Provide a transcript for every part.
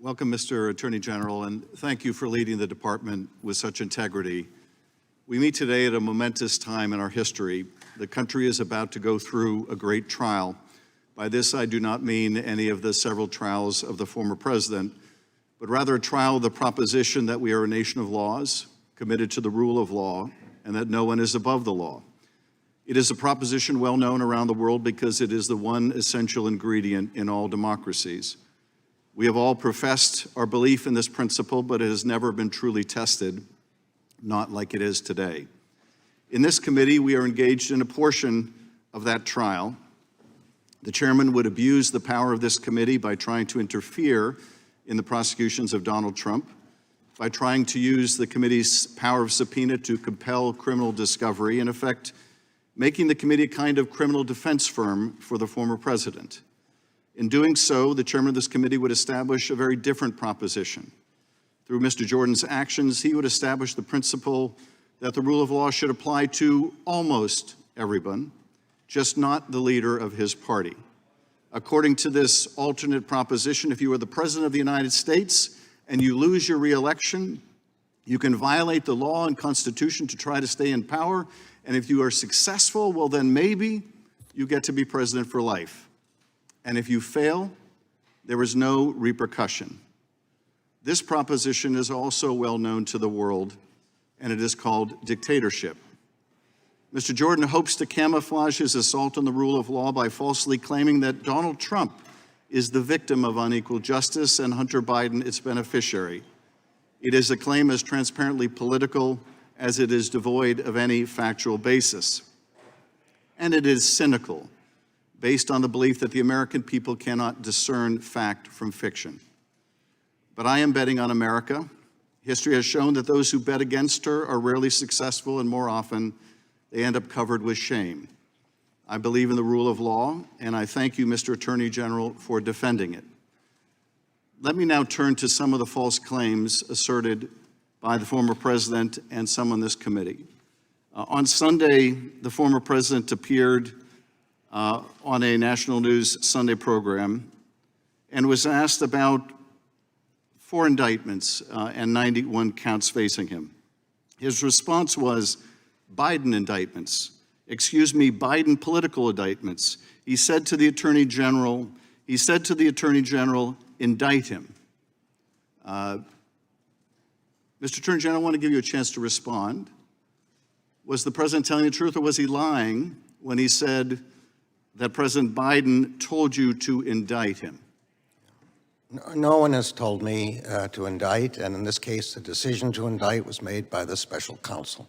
Welcome, Mr. Attorney General, and thank you for leading the department with such integrity. We meet today at a momentous time in our history. The country is about to go through a great trial. By this, I do not mean any of the several trials of the former president, but rather a trial of the proposition that we are a nation of laws, committed to the rule of law, and that no one is above the law. It is a proposition well known around the world because it is the one essential ingredient in all democracies. We have all professed our belief in this principle, but it has never been truly tested, not like it is today. In this committee, we are engaged in a portion of that trial. The chairman would abuse the power of this committee by trying to interfere in the prosecutions of Donald Trump, by trying to use the committee's power of subpoena to compel criminal discovery, in effect, making the committee a kind of criminal defense firm for the former president. In doing so, the chairman of this committee would establish a very different proposition. Through Mr. Jordan's actions, he would establish the principle that the rule of law should apply to almost everyone, just not the leader of his party. According to this alternate proposition, if you are the president of the United States and you lose your re-election, you can violate the law and Constitution to try to stay in power, and if you are successful, well then maybe you get to be president for life. And if you fail, there is no repercussion. This proposition is also well known to the world, and it is called dictatorship. Mr. Jordan hopes to camouflage his assault on the rule of law by falsely claiming that Donald Trump is the victim of unequal justice and Hunter Biden its beneficiary. It is a claim as transparently political as it is devoid of any factual basis. And it is cynical, based on the belief that the American people cannot discern fact from fiction. But I am betting on America. History has shown that those who bet against her are rarely successful, and more often, they end up covered with shame. I believe in the rule of law, and I thank you, Mr. Attorney General, for defending it. Let me now turn to some of the false claims asserted by the former president and some on this committee. On Sunday, the former president appeared on a national news Sunday program and was asked about 4 indictments and 91 counts facing him. His response was, Biden indictments. Excuse me, Biden political indictments. He said to the Attorney General, indict him. Mr. Attorney General, I want to give you a chance to respond. Was the president telling the truth, or was he lying when he said that President Biden told you to indict him? No one has told me to indict, and in this case, the decision to indict was made by the special counsel.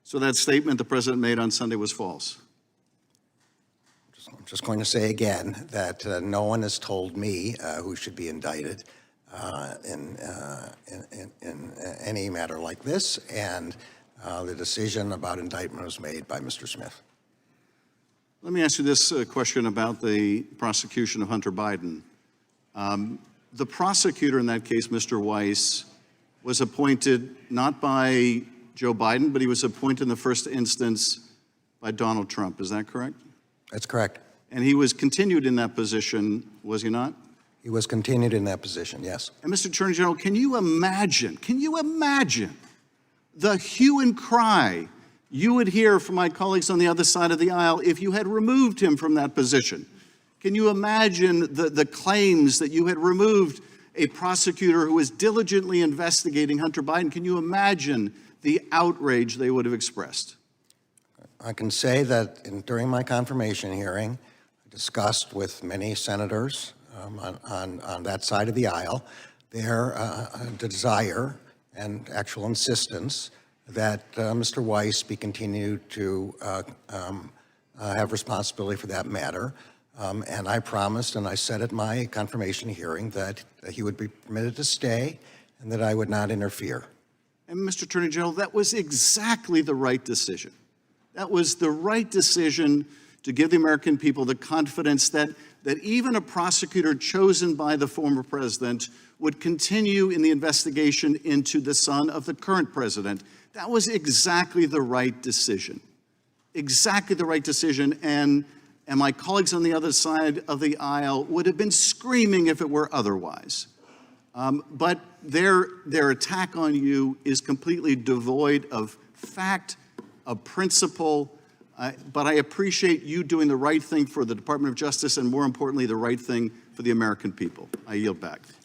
So that statement the president made on Sunday was false? I'm just going to say again that no one has told me who should be indicted in any matter like this, and the decision about indictment was made by Mr. Smith. Let me ask you this question about the prosecution of Hunter Biden. The prosecutor in that case, Mr. Weiss, was appointed not by Joe Biden, but he was appointed in the first instance by Donald Trump. Is that correct? That's correct. And he was continued in that position, was he not? He was continued in that position, yes. And Mr. Attorney General, can you imagine the hue and cry you would hear from my colleagues on the other side of the aisle if you had removed him from that position? Can you imagine the claims that you had removed a prosecutor who was diligently investigating Hunter Biden? Can you imagine the outrage they would have expressed? I can say that during my confirmation hearing, I discussed with many senators on that side of the aisle their desire and actual insistence that Mr. Weiss be continued to have responsibility for that matter. And I promised, and I said at my confirmation hearing, that he would be permitted to stay and that I would not interfere. And Mr. Attorney General, that was exactly the right decision. That was the right decision to give the American people the confidence that even a prosecutor chosen by the former president would continue in the investigation into the son of the current president. That was exactly the right decision. Exactly the right decision. And my colleagues on the other side of the aisle would have been screaming if it were otherwise. But their attack on you is completely devoid of fact, of principle. But I appreciate you doing the right thing for the Department of Justice and, more importantly, the right thing for the American people. I yield back.